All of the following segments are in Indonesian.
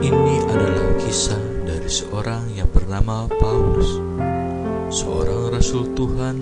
Ini adalah kisah dari seorang yang bernama Paulus, seorang rasul Tuhan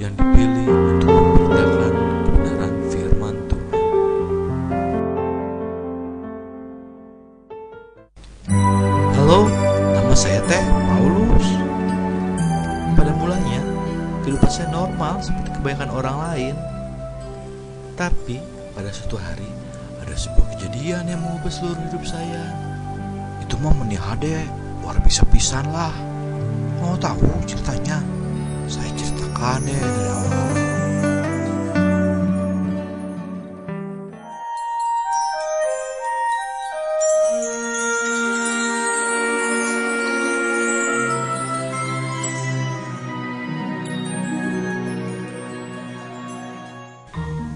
yang dipilih untuk memberitakan kebenaran firman Tuhan. Halo, nama saya Paulus. Pada mulanya, kehidupan saya normal seperti kebanyakan orang lain. Tapi, pada suatu hari, ada sebuah kejadian yang mengubah seluruh hidup saya. Itu mah menikah deh, luar biasa pisan lah. Mau tahu ceritanya? Saya ceritakan deh dari awal.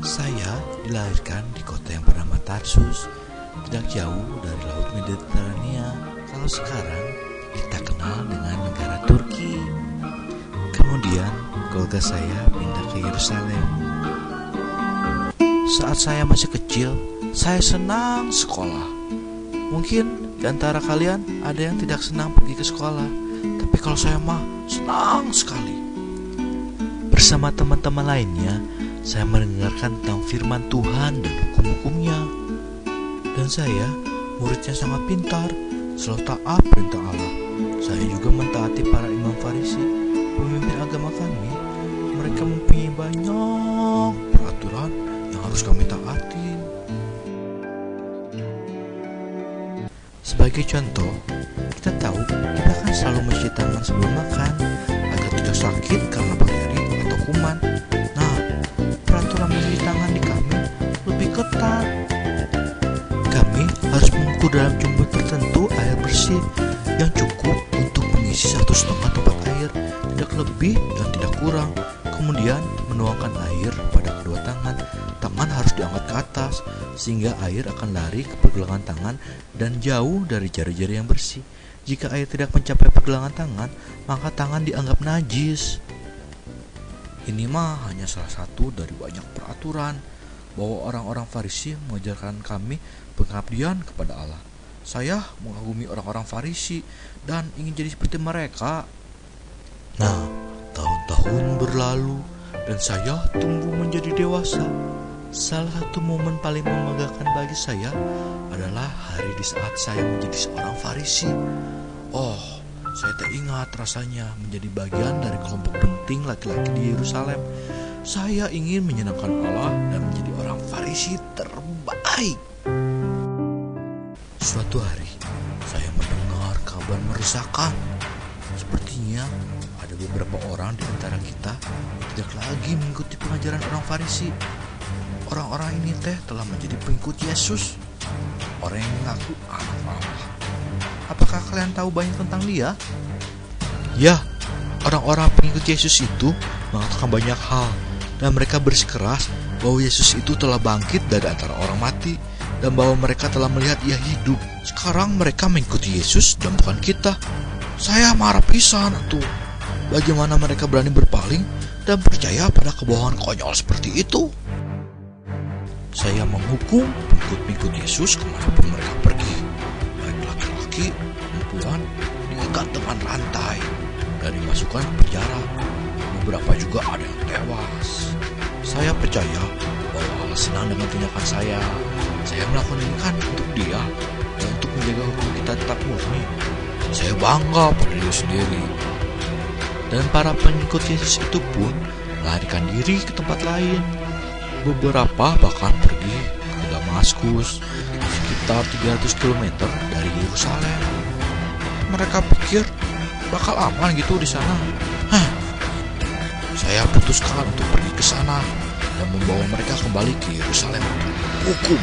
Saya dilahirkan di kota yang bernama Tarsus, tidak jauh dari Laut Mediterania. Kalau sekarang kita kenal dengan negara Turki. Kemudian keluarga saya pindah ke Yerusalem. Saat saya masih kecil, saya senang sekolah. Mungkin di antara kalian ada yang tidak senang pergi ke sekolah, tapi kalau saya mah senang sekali. Bersama teman-teman lainnya, saya mendengarkan tentang firman Tuhan dan hukum-hukumnya. Dan saya, muridnya sangat pintar, selalu taat perintah Allah. Saya juga mentaati para imam Farisi, pemimpin agama kami. Mereka mempunyai banyak peraturan yang harus kami taati. Sebagai contoh, kita tahu kita kan selalu mencuci tangan sebelum makan agar tidak sakit karena bakteri atau kuman. Nah, peraturan mencuci tangan di kami lebih ketat. Kami harus mengukur dalam jumlah tertentu air bersih yang cukup untuk mengisi 1,5 tempat air, tidak lebih dan tidak kurang. Kemudian menuangkan air pada kedua tangan. Tangan harus diangkat ke atas sehingga air akan lari ke pergelangan tangan dan jauh dari jari-jari yang bersih. Jika air tidak mencapai pergelangan tangan, maka tangan dianggap najis. Ini mah hanya salah satu dari banyak peraturan bahwa orang-orang Farisi mengajarkan kami pengabdian kepada Allah. Saya mengagumi orang-orang Farisi dan ingin jadi seperti mereka. Nah, tahun-tahun berlalu dan saya tumbuh menjadi dewasa. Salah satu momen paling membanggakan bagi saya adalah hari di saat saya menjadi seorang Farisi. Oh, saya teringat rasanya menjadi bagian dari kelompok penting laki-laki di Yerusalem. Saya ingin menyenangkan Allah dan menjadi orang Farisi terbaik. Suatu hari, saya mendengar kabar meresahkan. Sepertinya ada beberapa orang di antara kita tidak lagi mengikuti pengajaran orang Farisi. Orang-orang ini telah menjadi pengikut Yesus, orang yang mengaku anak Allah. Apakah kalian tahu banyak tentang dia? Ya, orang-orang pengikut Yesus itu mengatakan banyak hal. Dan mereka bersikeras bahwa Yesus itu telah bangkit dari antara orang mati dan bahwa mereka telah melihat ia hidup. Sekarang mereka mengikuti Yesus dan bukan kita. Saya marah pisan tuh. Bagaimana mereka berani berpaling dan percaya pada kebohongan konyol seperti itu? Saya menghukum pengikut-pengikut Yesus kemanapun mereka pergi, baik laki-laki, perempuan, diikat dengan rantai dan dimasukkan ke penjara. Beberapa juga ada yang tewas. Saya percaya bahwa Allah senang dengan tindakan saya. Saya melakukan ini kan untuk dia dan untuk menjaga hukum kita tetap murni. Saya bangga pada diri sendiri. Dan para pengikut Yesus itu pun melarikan diri ke tempat lain. Beberapa bahkan pergi ke Damaskus, sekitar 300 km dari Yerusalem. Mereka pikir bakal aman gitu di sana. Saya putuskan untuk pergi ke sana dan membawa mereka kembali ke Yerusalem untuk hukum.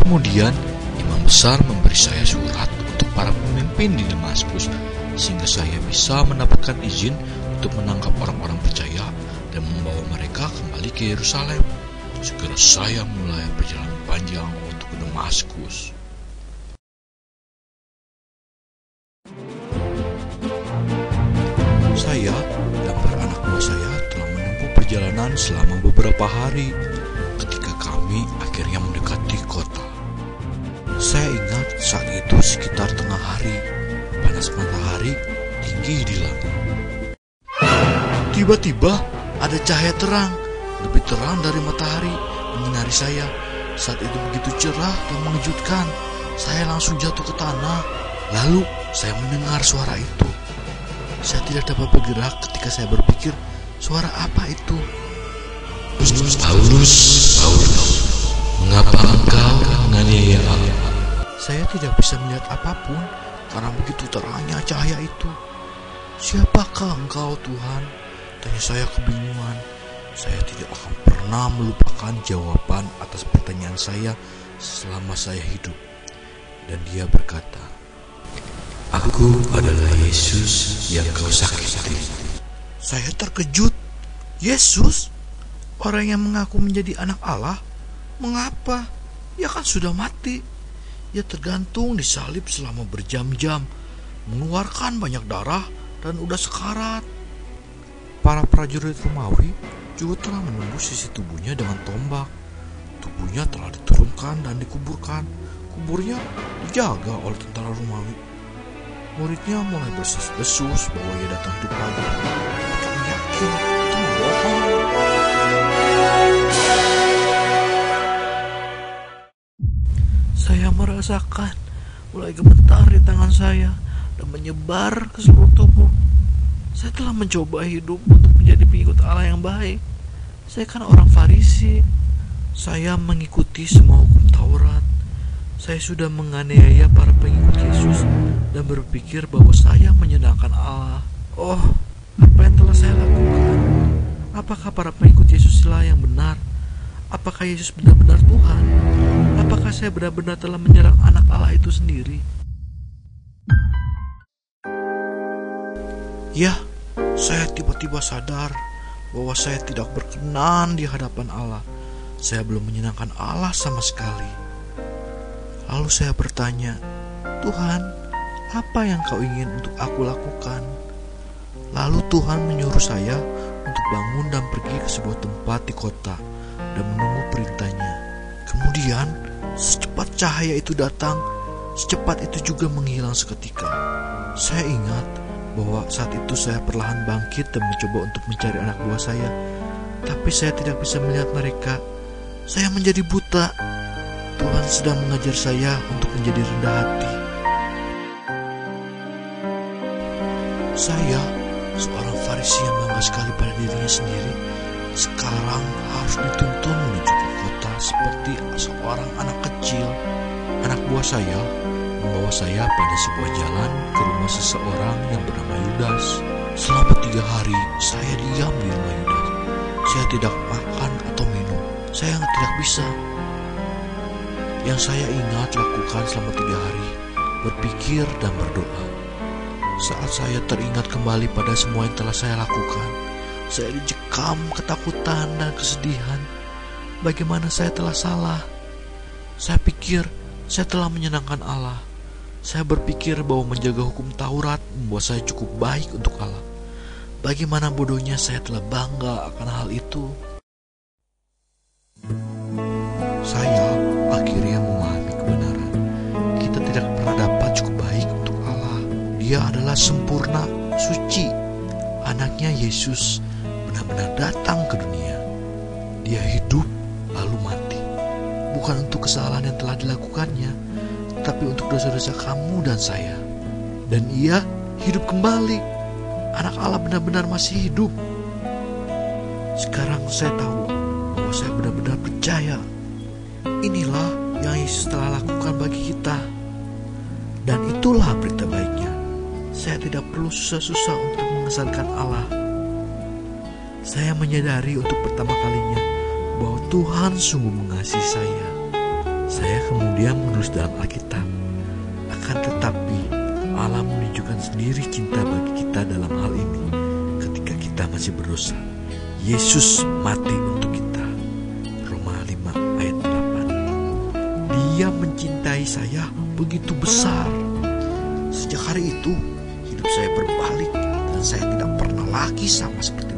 Kemudian imam besar memberi saya surat untuk para pemimpin di Damaskus sehingga saya bisa mendapatkan izin untuk menangkap orang-orang percaya dan membawa mereka kembali ke Yerusalem. Segera saya mulai perjalanan panjang untuk ke Damaskus. Saya dan para anak buah saya telah menempuh perjalanan selama beberapa hari ketika kami akhirnya mendekati kota. Saat itu sekitar tengah hari, panas matahari tinggi di langit. Tiba-tiba ada cahaya terang, lebih terang dari matahari, menyinari saya. Saat itu begitu cerah dan mengejutkan, saya langsung jatuh ke tanah. Lalu saya mendengar suara itu. Saya tidak dapat bergerak ketika saya berpikir, suara apa itu? Paulus, mengapa engkau menganiaya Allah? Saya tidak bisa melihat apapun karena begitu terangnya cahaya itu. Siapakah engkau, Tuhan? Tanya saya kebingungan. Saya tidak akan pernah melupakan jawaban atas pertanyaan saya selama saya hidup. Dan dia berkata, Aku adalah Yesus yang kau sakiti. Saya terkejut. Yesus? Orang yang mengaku menjadi anak Allah? Mengapa? Ia kan sudah mati. Ia tergantung di salib selama berjam-jam, mengeluarkan banyak darah dan udah sekarat. Para prajurit Romawi juga telah menembus sisi tubuhnya dengan tombak. Tubuhnya telah diturunkan dan dikuburkan. Kuburnya dijaga oleh tentara Romawi. Muridnya mulai berdesus-desus bahwa ia datang hidup lagi. Kami yakin itu bohong. Saya merasakan mulai gemetar di tangan saya dan menyebar ke seluruh tubuh. Saya telah mencoba hidup untuk menjadi pengikut Allah yang baik. Saya kan orang Farisi. Saya mengikuti semua hukum Taurat. Saya sudah menganiaya para pengikut Yesus dan berpikir bahwa saya menyenangkan Allah. Oh, apa yang telah saya lakukan? Apakah para pengikut Yesus lah yang benar? Apakah Yesus benar-benar Tuhan? Apakah saya benar-benar telah menyerang anak Allah itu sendiri? Ya, saya tiba-tiba sadar bahwa saya tidak berkenan di hadapan Allah. Saya belum menyenangkan Allah sama sekali. Lalu saya bertanya, Tuhan, apa yang kau ingin untuk aku lakukan? Lalu Tuhan menyuruh saya untuk bangun dan pergi ke sebuah tempat di kota dan menunggu perintahnya. Kemudian, secepat cahaya itu datang, secepat itu juga menghilang seketika. Saya ingat bahwa saat itu saya perlahan bangkit dan mencoba untuk mencari anak buah saya. Tapi saya tidak bisa melihat mereka. Saya menjadi buta. Tuhan sedang mengajar saya untuk menjadi rendah hati. Saya, seorang Farisi yang bangga sekali pada dirinya sendiri, sekarang harus dituntun menuju ke kota seperti seorang anak kecil. Anak buah saya membawa saya pada sebuah jalan ke rumah seseorang yang bernama Yudas. Selama 3 hari saya diam di rumah Yudas. Saya tidak makan atau minum. Saya tidak bisa. Yang saya ingat lakukan selama 3 hari, berpikir dan berdoa. Saat saya teringat kembali pada semua yang telah saya lakukan, saya dicekam ketakutan dan kesedihan. Bagaimana saya telah salah? Saya pikir saya telah menyenangkan Allah. Saya berpikir bahwa menjaga hukum Taurat membuat saya cukup baik untuk Allah. Bagaimana bodohnya saya telah bangga akan hal itu. Saya akhirnya memahami kebenaran. Kita tidak pernah dapat cukup baik untuk Allah. Dia adalah sempurna, suci. Anaknya Yesus benar-benar datang ke dunia. Dia hidup lalu mati. Bukan untuk kesalahan yang telah dilakukannya, tapi untuk dosa-dosa kamu dan saya. Dan ia hidup kembali. Anak Allah benar-benar masih hidup. Sekarang saya tahu bahwa saya benar-benar percaya. Inilah yang Yesus telah lakukan bagi kita. Dan itulah berita baiknya. Saya tidak perlu susah-susah untuk mengesankan Allah. Saya menyadari untuk pertama kalinya bahwa Tuhan sungguh mengasihi saya. Saya kemudian menulis dalam Alkitab. Akan tetapi Allah menunjukkan sendiri cinta bagi kita dalam hal ini ketika kita masih berdosa. Yesus mati untuk kita. Roma 5 ayat 8. Dia mencintai saya begitu besar. Sejak hari itu, hidup saya berbalik dan saya tidak pernah lagi sama seperti